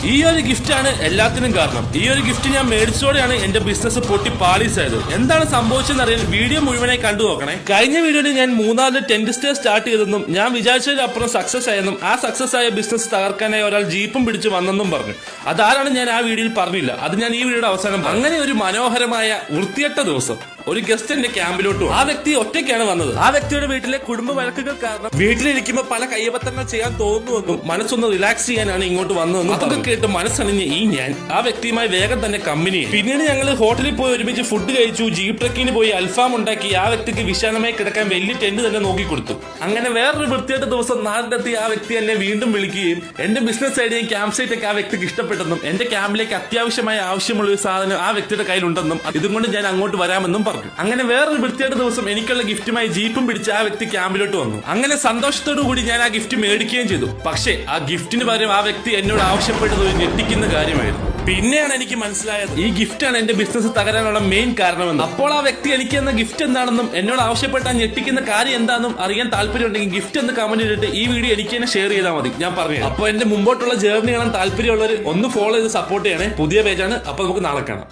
ഈ ഒരു ഗിഫ്റ്റാണ് എല്ലാത്തിനും കാരണം. ഈ ഒരു ഗിഫ്റ്റ് ഞാൻ മേടിച്ചോടെയാണ് എന്റെ ബിസിനസ് പൊട്ടി പാളീസായത്. എന്താണ് സംഭവിച്ചതെന്ന് അറിയാൻ വീഡിയോ മുഴുവനായി കണ്ടു നോക്കണേ. കഴിഞ്ഞ വീഡിയോയിൽ ഞാൻ മൂന്നാറിൽ ടെന്റ് സ്റ്റേ സ്റ്റാർട്ട് ചെയ്തെന്നും ഞാൻ വിചാരിച്ചതിനപ്പുറം സക്സസ് ആയെന്നും ആ സക്സസ് ആയ ബിസിനസ് തകർക്കാനായി ഒരാൾ ജീപ്പും പിടിച്ച് വന്നെന്നും പറഞ്ഞു. അതാരാണ് ഞാൻ ആ വീഡിയോയിൽ പറഞ്ഞില്ല. അത് ഞാൻ ഈ വീഡിയോയുടെ അവസാനം. അങ്ങനെ ഒരു മനോഹരമായ വൃത്തിയട്ട ദിവസം ഒരു ഗസ്റ്റ് എന്റെ ക്യാമ്പിലോട്ട് വന്നു. ആ വ്യക്തി ഒറ്റയ്ക്കാണ് വന്നത്. ആ വ്യക്തിയുടെ വീട്ടിലെ കുടുംബ വഴക്കുകൾ കാരണം വീട്ടിലിരിക്കുമ്പോൾ പല കൈപത്രങ്ങൾ ചെയ്യാൻ തോന്നുമെന്നും മനസ്സൊന്ന് റിലാക്സ് ചെയ്യാനാണ് ഇങ്ങോട്ട് വന്നതെന്നും അതൊക്കെ കേട്ട് മനസ്സണിഞ്ഞ് ഞാൻ ആ വ്യക്തിയുമായി വേഗം തന്നെ കമ്പനി. പിന്നീട് ഞങ്ങൾ ഹോട്ടലിൽ പോയി ഒരുമിച്ച് ഫുഡ് കഴിച്ചു. ജീപ്പ് ട്രക്കിന് പോയി അൽഫാം ഉണ്ടാക്കി ആ വ്യക്തിക്ക് വിശാലമായി കിടക്കാൻ വലിയ ടെന്റ് തന്നെ നോക്കി കൊടുത്തു. അങ്ങനെ വേറൊരു വൃത്തിയായിട്ട് ദിവസം നാട്ടിലെത്തി ആ വ്യക്തി എന്നെ വീണ്ടും വിളിക്കുകയും എന്റെ ബിസിനസ് ഐഡിയയും ക്യാമ്പ് സൈറ്റ് ഒക്കെ ആ വ്യക്തിക്ക് ഇഷ്ടപ്പെട്ടെന്നും എന്റെ ക്യാമ്പിലേക്ക് അത്യാവശ്യമായ ആവശ്യമുള്ള ഒരു സാധനം ആ വ്യക്തിയുടെ കയ്യിലുണ്ടെന്നും ഇതുകൊണ്ട് ഞാൻ അങ്ങോട്ട് വരാമെന്നും പറഞ്ഞു. അങ്ങനെ വേറൊരു വൃത്തിയായിട്ട് ദിവസം എനിക്കുള്ള ഗിഫ്റ്റുമായി ജീപ്പും പിടിച്ച് ആ വ്യക്തി ക്യാമ്പിലോട്ട് വന്നു. അങ്ങനെ സന്തോഷത്തോടു കൂടി ഞാൻ ആ ഗിഫ്റ്റ് മേടിക്കുകയും ചെയ്തു. പക്ഷേ ആ ഗിഫ്റ്റിന് പകരം ആ വ്യക്തി എന്നോട് ആവശ്യപ്പെട്ടത് ഒരു ഞെട്ടിക്കുന്ന കാര്യമായിരുന്നു. പിന്നെയാണ് എനിക്ക് മനസ്സിലായത് ഈ ഗിഫ്റ്റാണ് എന്റെ ബിസിനസ് തകരാനുള്ള മെയിൻ കാരണമെന്ന്. അപ്പോൾ ആ വ്യക്തി എനിക്ക് എന്ന ഗിഫ്റ്റ് എന്താണെന്നും എന്നോട് ആവശ്യപ്പെട്ട ഞെട്ടിക്കുന്ന കാര്യം എന്താണെന്നും അറിയാൻ താല്പര്യമുണ്ടെങ്കിൽ ഗിഫ്റ്റ് എന്ന് കമന്റ് ചെയ്തിട്ട് ഈ വീഡിയോ എനിക്ക് തന്നെ ഷെയർ ചെയ്താൽ മതി. ഞാൻ പറഞ്ഞു. അപ്പോൾ എന്റെ മുമ്പോട്ടുള്ള ജേർണി കാണാൻ താല്പര്യമുള്ളവർ ഒന്ന് ഫോളോ ചെയ്ത് സപ്പോർട്ട് ചെയ്യണേ. പുതിയ പേജാണ്. അപ്പൊ നമുക്ക് നാളെ കാണാം.